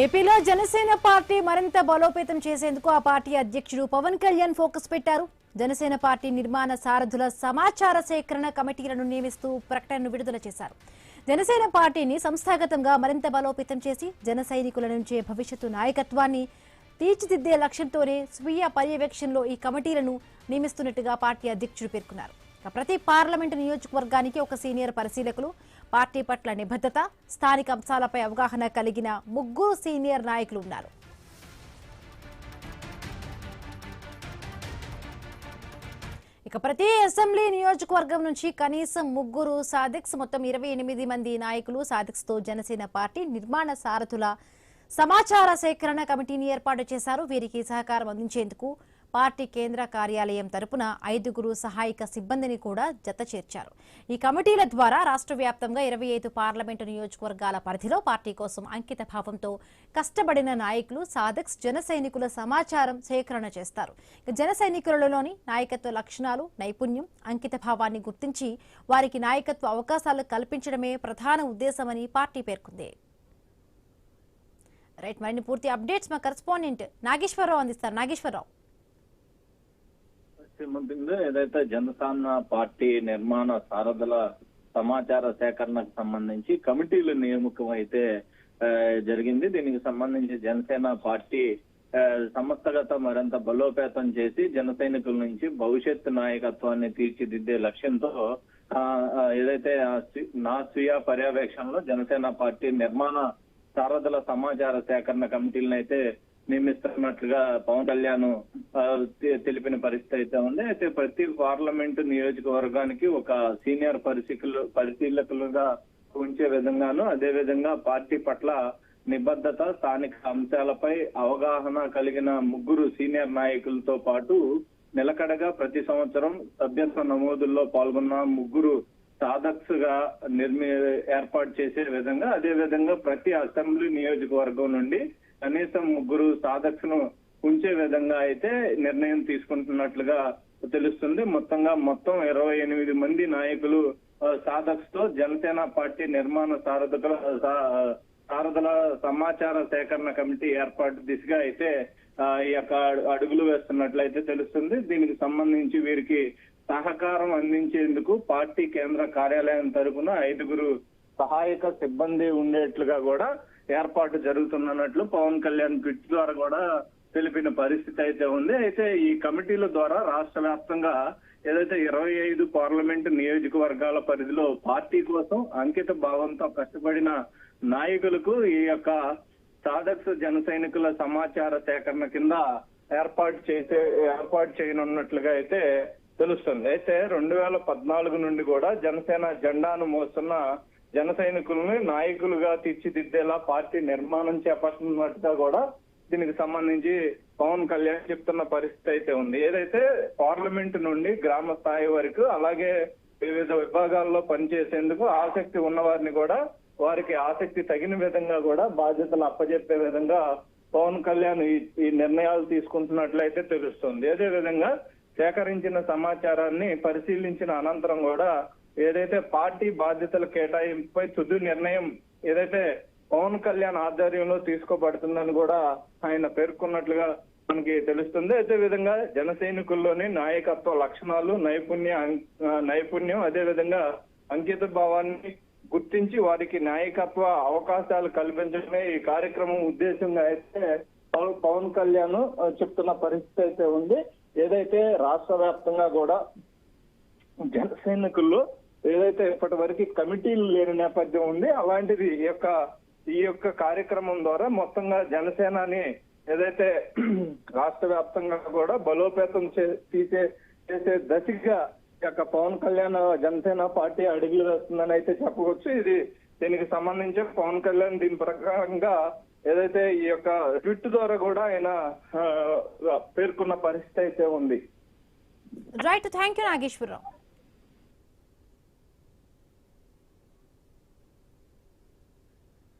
ఏపీలో జనసేన పార్టీ మరింత బలోపేతం చేసేందుకు ఆ పార్టీ అధ్యక్షుడు పవన్ కళ్యాణ్ ఫోకస్ పెట్టారు. జనసేన పార్టీ నిర్మాణ సారథుల సమాచార సేకరణ కమిటీలను నియమిస్తూ ప్రకటనను విడుదల చేశారు. జనసేన పార్టీని సంస్థాగతంగా మరింత బలోపేతం చేసి జన సైనికుల నుంచే భవిష్యత్తు నాయకత్వాన్ని తీర్చిదిద్దే లక్ష్యంతోనే స్వీయ పర్యవేక్షణలో ఈ కమిటీలను నియమిస్తున్నట్టుగా పార్టీ అధ్యక్షుడు పేర్కొన్నారు. ప్రతి పార్లమెంటు నియోజకవర్గానికి ఒక సీనియర్ పరిశీలకులు, పార్టీ పట్ల నిబద్ధత, స్థానిక అంశాలపై అవగాహన కలిగిన 3 సీనియర్ నాయకులు ఉన్నారు. ప్రతి అసెంబ్లీ నియోజకవర్గం నుంచి కనీసం 3 సాధిక్స్, మొత్తం 28 మంది నాయకులు సాధిక్స్ తో జనసేన పార్టీ నిర్మాణ సారథుల సమాచార సేకరణ కమిటీని ఏర్పాటు చేశారు. వీరికి సహకారం అందించేందుకు పార్టీ కేంద్ర కార్యాలయం తరపున 5 సహాయక సిబ్బందిని కూడా జత చేర్చారు. ఈ కమిటీల ద్వారా రాష్ట్ర వ్యాప్తంగా 25 పార్లమెంటు నియోజకవర్గాల పరిధిలో పార్టీ కోసం అంకిత భావంతో కష్టపడిన నాయకులు, సాధిక్స్, జన సైనికుల సమాచారం సేకరణ చేస్తారు. జన సైనికులలోని నాయకత్వ లక్షణాలు, నైపుణ్యం, అంకిత భావాన్ని గుర్తించి వారికి నాయకత్వ అవకాశాలు కల్పించడమే ప్రధాన ఉద్దేశమని పార్టీ పేర్కొంది. రైట్, మరిన్ని పూర్తి అప్డేట్స్ మా కరెస్పాండెంట్ నాగేశ్వరరావు అందిస్తారు. నాగేశ్వరరావు, ఏదైతే జనసేన పార్టీ నిర్మాణ సారథుల సమాచార సేకరణకు సంబంధించి కమిటీల నియామకం అయితే జరిగింది. దీనికి సంబంధించి జనసేన పార్టీ సంస్థగత మరింత బలోపేతం చేసి జన సైనికుల నుంచి భవిష్యత్తు నాయకత్వాన్ని తీర్చిదిద్దే లక్ష్యంతో ఏదైతే నా స్వీయ పర్యవేక్షణలో జనసేన పార్టీ నిర్మాణ సారథుల సమాచార సేకరణ కమిటీలను అయితే నియమిస్తున్నట్లుగా పవన్ కళ్యాణ్ తెలిపిన పరిస్థితి అయితే ఉంది. అయితే ప్రతి పార్లమెంటు నియోజకవర్గానికి ఒక సీనియర్ పరిశీలకులుగా ఉంచే విధంగాను, అదే విధంగా పార్టీ పట్ల నిబద్ధత, స్థానిక అంశాలపై అవగాహన కలిగిన 3 సీనియర్ నాయకులతో పాటు నిలకడగా ప్రతి సంవత్సరం సభ్యత్వ నమోదుల్లో పాల్గొన్న 3 సాధక్స్ గా ఏర్పాటు చేసే విధంగా, అదే విధంగా ప్రతి అసెంబ్లీ నియోజకవర్గం నుండి కనీసం 3 సాధక్స్ ను ఉంచే విధంగా అయితే నిర్ణయం తీసుకుంటున్నట్లుగా తెలుస్తుంది. మొత్తం 28 మంది నాయకులు సాధక్స్ తో జనసేన పార్టీ నిర్మాణ సారథుల సమాచార సేకరణ కమిటీ ఏర్పాటు దిశగా అయితే ఈ యొక్క అడుగులు వేస్తున్నట్లయితే తెలుస్తుంది. దీనికి సంబంధించి వీరికి సహకారం అందించేందుకు పార్టీ కేంద్ర కార్యాలయం తరపున 5 సహాయక సిబ్బంది ఉండేట్లుగా కూడా ఏర్పాటు జరుగుతున్నట్లు పవన్ కళ్యాణ్ ట్వీట్ ద్వారా కూడా తెలిపిన పరిస్థితి అయితే ఉంది. అయితే ఈ కమిటీల ద్వారా రాష్ట్ర వ్యాప్తంగా ఏదైతే 25 పార్లమెంటు నియోజకవర్గాల పరిధిలో పార్టీ కోసం అంకిత భావంతో కష్టపడిన నాయకులకు ఈ యొక్క సాధక్స్ జన సైనికుల సమాచార సేకరణ కింద ఏర్పాటు చేయనున్నట్లుగా అయితే తెలుస్తుంది. అయితే 2014 నుండి కూడా జనసేన జెండాను మోస్తున్న జన సైనికులను నాయకులుగా తీర్చిదిద్దేలా పార్టీ నిర్మాణం చేపడుతున్నట్టుగా కూడా దీనికి సంబంధించి పవన్ కళ్యాణ్ చెప్తున్న పరిస్థితి అయితే ఉంది. ఏదైతే పార్లమెంటు నుండి గ్రామ స్థాయి వరకు, అలాగే వివిధ విభాగాల్లో పనిచేసేందుకు ఆసక్తి ఉన్న వారిని కూడా వారికి ఆసక్తి తగిన విధంగా కూడా బాధ్యతలు అప్పజెప్పే విధంగా పవన్ కళ్యాణ్ ఈ నిర్ణయాలు తీసుకుంటున్నట్లయితే తెలుస్తుంది. అదే విధంగా సేకరించిన సమాచారాన్ని పరిశీలించిన అనంతరం కూడా ఏదైతే పార్టీ బాధ్యతల కేటాయింపుపై తుది నిర్ణయం ఏదైతే పవన్ కళ్యాణ్ ఆధ్వర్యంలో తీసుకోబడుతుందని కూడా ఆయన పేర్కొన్నట్లుగా మనకి తెలుస్తుంది. అదే విధంగా జన సైనికుల్లోని నాయకత్వ లక్షణాలు, నైపుణ్యం, అదే విధంగా అంకిత భావాన్ని గుర్తించి వారికి నాయకత్వ అవకాశాలు కల్పించడమే ఈ కార్యక్రమం ఉద్దేశంగా అయితే పవన్ కళ్యాణ్ చెప్తున్న పరిస్థితి అయితే ఉంది. ఏదైతే రాష్ట్ర వ్యాప్తంగా కూడా జన సైనికుల్లో ఏదైతే ఇప్పటి వరకు కమిటీలు లేని నేపథ్యం ఉంది, అలాంటిది ఈ యొక్క కార్యక్రమం ద్వారా మొత్తంగా జనసేనని ఏదైతే రాష్ట్ర వ్యాప్తంగా కూడా బలోపేతం చేసే దశగా యొక్క పవన్ కళ్యాణ్ జనసేన పార్టీ అడుగులు వేస్తుందని అయితే చెప్పవచ్చు. దీనికి సంబంధించి పవన్ కళ్యాణ్ దీని ప్రకారంగా ఏదైతే ఈ యొక్క ట్వీట్ ద్వారా కూడా ఆయన పేర్కొన్న పరిస్థితి అయితే ఉంది. Right, thank you Nageswararao.